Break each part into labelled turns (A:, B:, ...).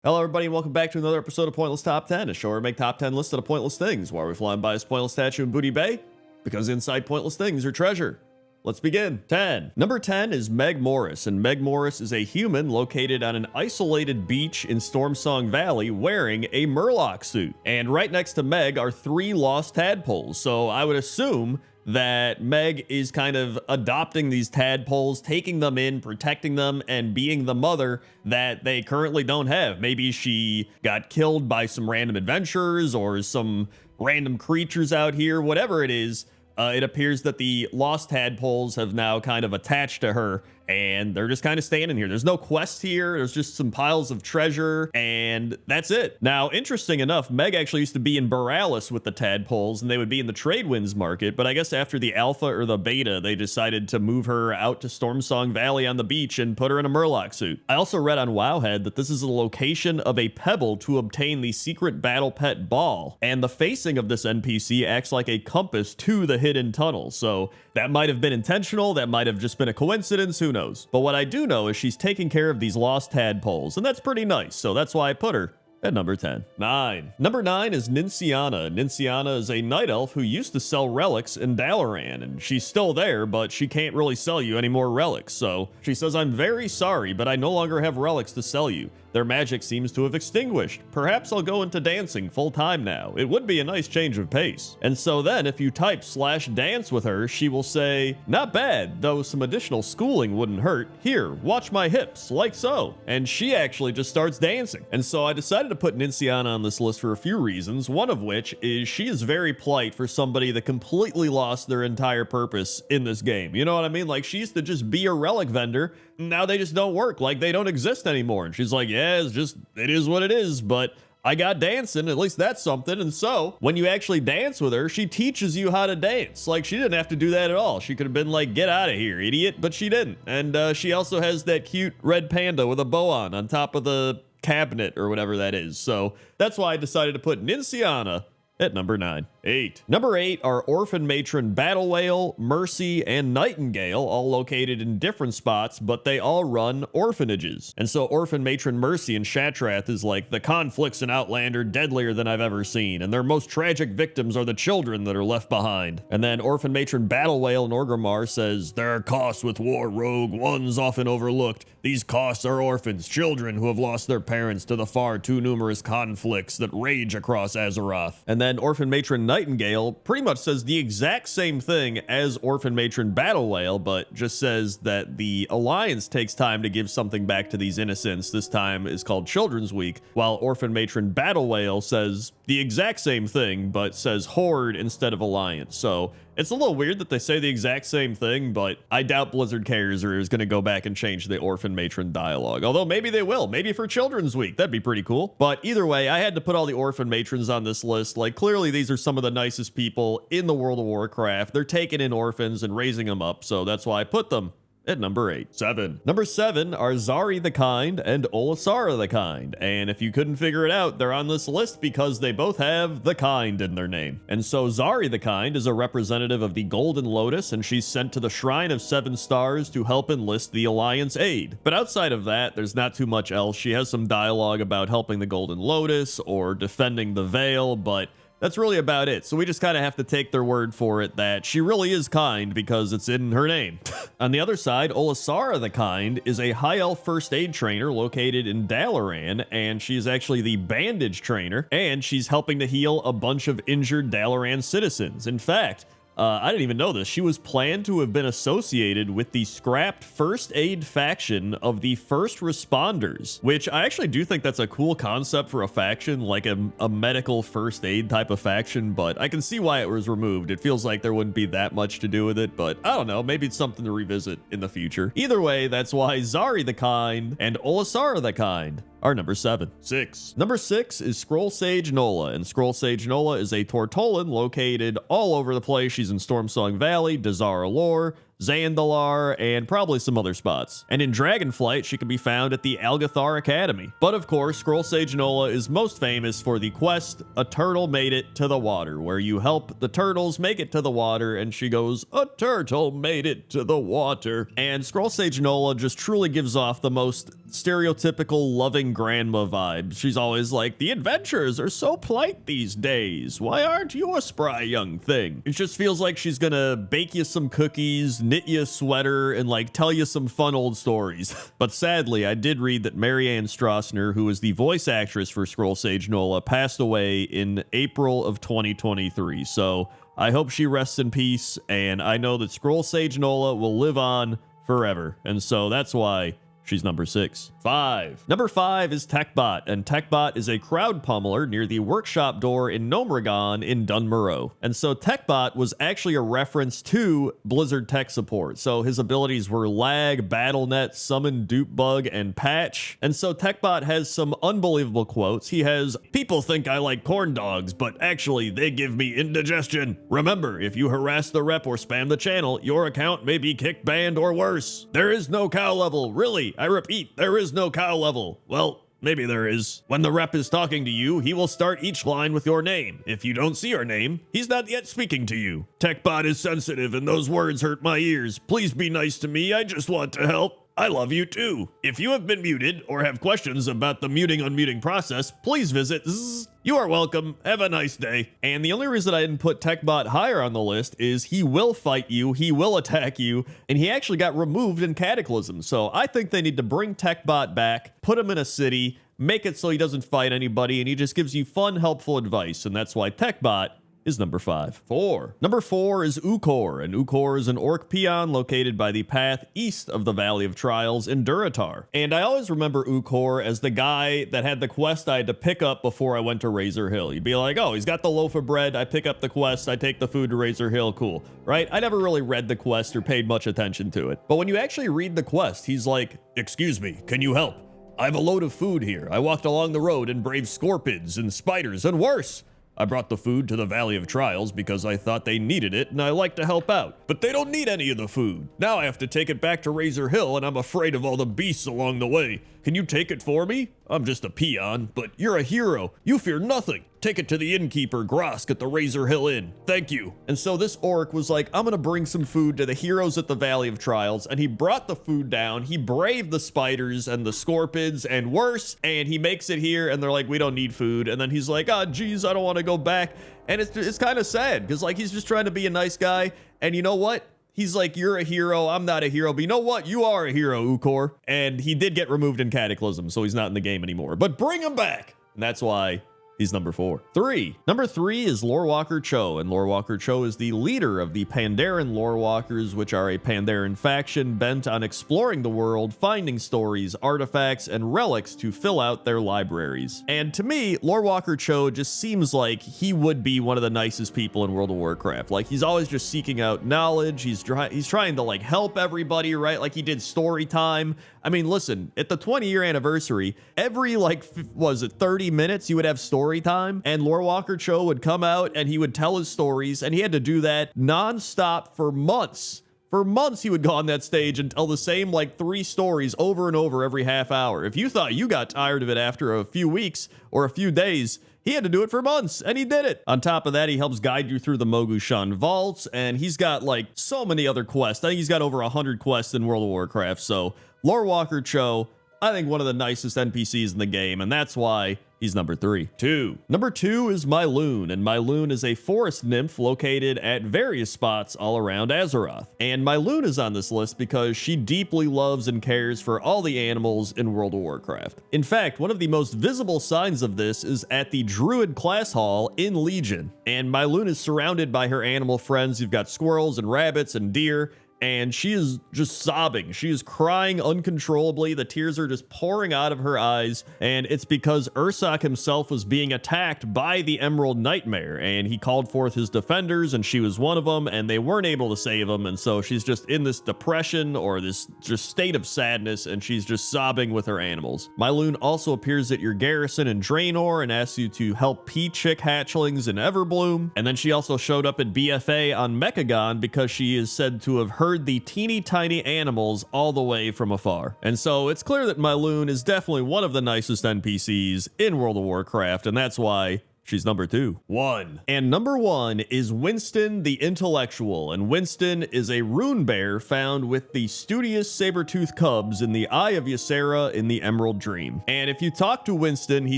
A: Hello, everybody, and welcome back to another episode of Pointless Top 10, a show where we make top 10 lists of pointless things. Why are we flying by this pointless statue in Booty Bay? Because inside pointless things are treasure. Let's begin. 10. Number 10 is Meg Morris, and Meg Morris is a human located on an isolated beach in Stormsong Valley wearing a Murloc suit. And right next to Meg are 3 lost tadpoles, so I would assume that Meg is kind of adopting these tadpoles, taking them in, protecting them, and being the mother that they currently don't have. Maybe she got killed by some random adventurers or some random creatures out here, whatever it is. It appears that the lost tadpoles have now kind of attached to her, and they're just kind of standing here. There's no quest here. There's just some piles of treasure, and that's it. Now, interesting enough, Meg actually used to be in Borealis with the tadpoles, and they would be in the trade winds market, but I guess after the alpha or the beta, they decided to move her out to Stormsong Valley on the beach and put her in a Murloc suit. I also read on Wowhead that this is the location of a pebble to obtain the secret battle pet ball, and the facing of this NPC acts like a compass to the hidden tunnel, so that might have been intentional, that might have just been a coincidence, who knows. But what I do know is she's taking care of these lost tadpoles, and that's pretty nice, so that's why I put her at number 10. 9. Number 9 is Ninciana. Ninciana is a night elf who used to sell relics in Dalaran, and she's still there, but she can't really sell you any more relics. So she says, "I'm very sorry, but I no longer have relics to sell you. Their magic seems to have extinguished. Perhaps I'll go into dancing full time now. It would be a nice change of pace." And so then if you type /dance with her, she will say, "Not bad, though some additional schooling wouldn't hurt. Here, watch my hips, like so." And she actually just starts dancing. And so I decided to put Ninciana on this list for a few reasons, one of which is she is very polite for somebody that completely lost their entire purpose in this game. You know what I mean? Like, she used to just be a relic vendor. Now they just don't work. Like, they don't exist anymore. And she's like, yeah, it is what it is, but I got dancing, at least that's something. And so when you actually dance with her, she teaches you how to dance. Like, she didn't have to do that at all. She could have been like, "Get out of here, idiot," but she didn't. And she also has that cute red panda with a bow on top of the cabinet or whatever that is. So that's why I decided to put Ninciana at number 9. 8. Number 8 are Orphan Matron Battle Whale, Mercy, and Nightingale, all located in different spots, but they all run orphanages. And so Orphan Matron Mercy in Shatrath is like, "The conflicts in Outlander deadlier than I've ever seen, and their most tragic victims are the children that are left behind." And then Orphan Matron Battle Whale in Orgrimmar says, "There are costs with war, rogue, ones often overlooked. These costs are orphans, children who have lost their parents to the far too numerous conflicts that rage across Azeroth." And then Orphan Matron Nightingale pretty much says the exact same thing as Orphan Matron Battle Whale, but just says that the Alliance takes time to give something back to these innocents. This time is called Children's Week, while Orphan Matron Battle Whale says the exact same thing, but says Horde instead of Alliance. So it's a little weird that they say the exact same thing, but I doubt Blizzard cares or is going to go back and change the Orphan Matron dialogue. Although maybe they will. Maybe for Children's Week. That'd be pretty cool. But either way, I had to put all the Orphan Matrons on this list. Like, clearly these are some of the nicest people in the World of Warcraft. They're taking in orphans and raising them up, so that's why I put them at number 8. 7. Number 7 are Zari the Kind and Olisara the Kind. And if you couldn't figure it out, they're on this list because they both have the kind in their name. And so Zari the Kind is a representative of the Golden Lotus, and she's sent to the Shrine of 7 Stars to help enlist the Alliance aid. But outside of that, there's not too much else. She has some dialogue about helping the Golden Lotus or defending the Veil, but that's really about it. So we just kind of have to take their word for it that she really is kind because it's in her name. On the other side, Olisara the Kind is a high elf first aid trainer located in Dalaran, and she's actually the bandage trainer, and she's helping to heal a bunch of injured Dalaran citizens. In fact, I didn't even know this. She was planned to have been associated with the scrapped first aid faction of the First Responders, which I actually do think that's a cool concept for a faction, like a medical first aid type of faction, but I can see why it was removed. It feels like there wouldn't be that much to do with it, but I don't know. Maybe it's something to revisit in the future. Either way, that's why Zari the Kind and Olisara the Kind are number 7. 6. Number 6 is Scroll Sage Nola, and Scroll Sage Nola is a Tortolan located all over the place. She's in Stormsong Valley, Dazara Lore, Zandalar, and probably some other spots. And in Dragonflight, she can be found at the Algathar Academy. But of course, Scroll Sage Nola is most famous for the quest, "A Turtle Made It to the Water," where you help the turtles make it to the water, and she goes, "A turtle made it to the water." And Scroll Sage Nola just truly gives off the most stereotypical loving grandma vibe. She's always like, the adventurers are so polite these days. Why aren't you a spry young thing? It just feels like she's gonna bake you some cookies, knit you a sweater, and like tell you some fun old stories. But sadly, I did read that Marianne Stroessner, who is the voice actress for Scroll Sage Nola, passed away in April of 2023. So I hope she rests in peace, and I know that Scroll Sage Nola will live on forever. And so that's why she's number 6. 5. Number 5 is TechBot, and TechBot is a crowd pummeler near the workshop door in Gnomeregan in Dunmurrow. And so TechBot was actually a reference to Blizzard tech support. So his abilities were lag, BattleNet, summon, dupe bug, and patch. And so TechBot has some unbelievable quotes. He has, "People think I like corn dogs, but actually they give me indigestion. Remember, if you harass the rep or spam the channel, your account may be kicked, banned, or worse. There is no cow level, really. I repeat, there is no cow level. Well, maybe there is. When the rep is talking to you, he will start each line with your name. If you don't see your name, he's not yet speaking to you. TechBot is sensitive and those words hurt my ears. Please be nice to me. I just want to help. I love you too. If you have been muted or have questions about the muting unmuting process, please visit zzz. You are welcome. Have a nice day." And the only reason I didn't put TechBot higher on the list is he will fight you, he will attack you, and he actually got removed in Cataclysm. So I think they need to bring TechBot back, put him in a city, make it so he doesn't fight anybody, and he just gives you fun, helpful advice. And that's why TechBot is number 5. 4. Number 4 is Ukor, and Ukor is an orc peon located by the path east of the Valley of Trials in Durotar. And I always remember Ukor as the guy that had the quest I had to pick up before I went to Razor Hill. You'd be like, oh, he's got the loaf of bread, I pick up the quest, I take the food to Razor Hill, cool, right? I never really read the quest or paid much attention to it. But when you actually read the quest, he's like, "Excuse me, can you help? I have a load of food here. I walked along the road and braved scorpions and spiders and worse. I brought the food to the Valley of Trials because I thought they needed it and I like to help out. But they don't need any of the food. Now I have to take it back to Razor Hill and I'm afraid of all the beasts along the way. Can you take it for me? I'm just a peon, but you're a hero. You fear nothing. Take it to the innkeeper, Grosk, at the Razor Hill Inn. Thank you." And so this orc was like, I'm gonna bring some food to the heroes at the Valley of Trials, and he brought the food down, he braved the spiders and the scorpions and worse, and he makes it here, and they're like, we don't need food, and then he's like, oh geez, I don't want to go back. And it's kind of sad, because like he's just trying to be a nice guy, and you know what? He's like, you're a hero, I'm not a hero, but you know what? You are a hero, Ukor. And he did get removed in Cataclysm, so he's not in the game anymore. But bring him back! And that's why he's number 4. 3. Number 3 is Lorewalker Cho, and Lorewalker Cho is the leader of the Pandaren Lorewalkers, which are a Pandaren faction bent on exploring the world, finding stories, artifacts, and relics to fill out their libraries. And to me, Lorewalker Cho just seems like he would be one of the nicest people in World of Warcraft. Like, he's always just seeking out knowledge, he's trying to like help everybody, right? Like he did story time. I mean, listen, at the 20-year anniversary, every like, was it 30 minutes, you would have story time, and Lorewalker Cho would come out and he would tell his stories, and he had to do that non-stop for months. For months, he would go on that stage and tell the same like 3 stories over and over every half hour. If you thought you got tired of it after a few weeks or a few days, he had to do it for months, and he did it. On top of that, he helps guide you through the Mogushan vaults, and he's got like so many other quests. I think he's got over 100 quests in World of Warcraft, so Lorewalker Cho, I think one of the nicest NPCs in the game, and that's why he's number 3. 2. Number 2 is Myloon, and Myloon is a forest nymph located at various spots all around Azeroth. And Myloon is on this list because she deeply loves and cares for all the animals in World of Warcraft. In fact, one of the most visible signs of this is at the Druid class hall in Legion. And Myloon is surrounded by her animal friends. You've got squirrels and rabbits and deer, and she is just sobbing. She is crying uncontrollably. The tears are just pouring out of her eyes, and it's because Ursoc himself was being attacked by the Emerald Nightmare, and he called forth his defenders, and she was one of them, and they weren't able to save him, and so she's just in this depression or this just state of sadness, and she's just sobbing with her animals. Myloon also appears at your garrison in Draenor and asks you to help P-Chick hatchlings in Everbloom, and then she also showed up at BFA on Mechagon because she is said to have heard the teeny tiny animals all the way from afar. And so it's clear that Myloon is definitely one of the nicest NPCs in World of Warcraft, and that's why She's number 2. 1. And number 1 is Winston the Intellectual, and Winston is a rune bear found with the studious saber-toothed cubs in the Eye of Ysera in the Emerald Dream. And if you talk to Winston, he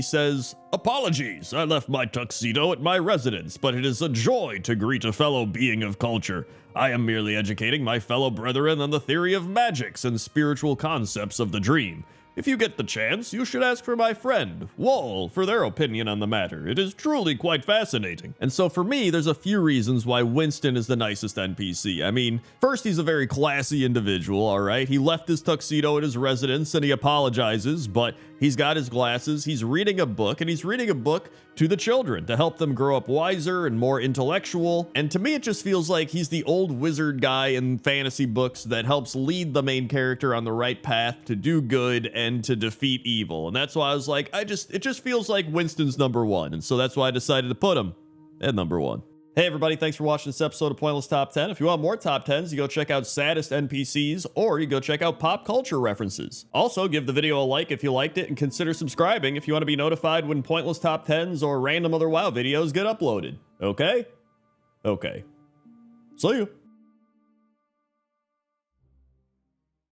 A: says, "Apologies, I left my tuxedo at my residence, but it is a joy to greet a fellow being of culture. I am merely educating my fellow brethren on the theory of magics and spiritual concepts of the dream. If you get the chance, you should ask for my friend, WoW, for their opinion on the matter. It is truly quite fascinating." And so for me, there's a few reasons why Winston is the nicest NPC. I mean, first, he's a very classy individual, all right? He left his tuxedo at his residence and he apologizes, but he's got his glasses, he's reading a book, and he's reading a book to the children to help them grow up wiser and more intellectual. And to me, it just feels like he's the old wizard guy in fantasy books that helps lead the main character on the right path to do good and to defeat evil. And that's why I was like, it just feels like Winston's number 1. And so that's why I decided to put him at number 1. Hey everybody, thanks for watching this episode of Pointless Top 10. If you want more Top 10s, you go check out Saddest NPCs, or you go check out pop culture references. Also, give the video a like if you liked it, and consider subscribing if you want to be notified when Pointless Top 10s or random other WoW videos get uploaded. Okay? Okay. See you.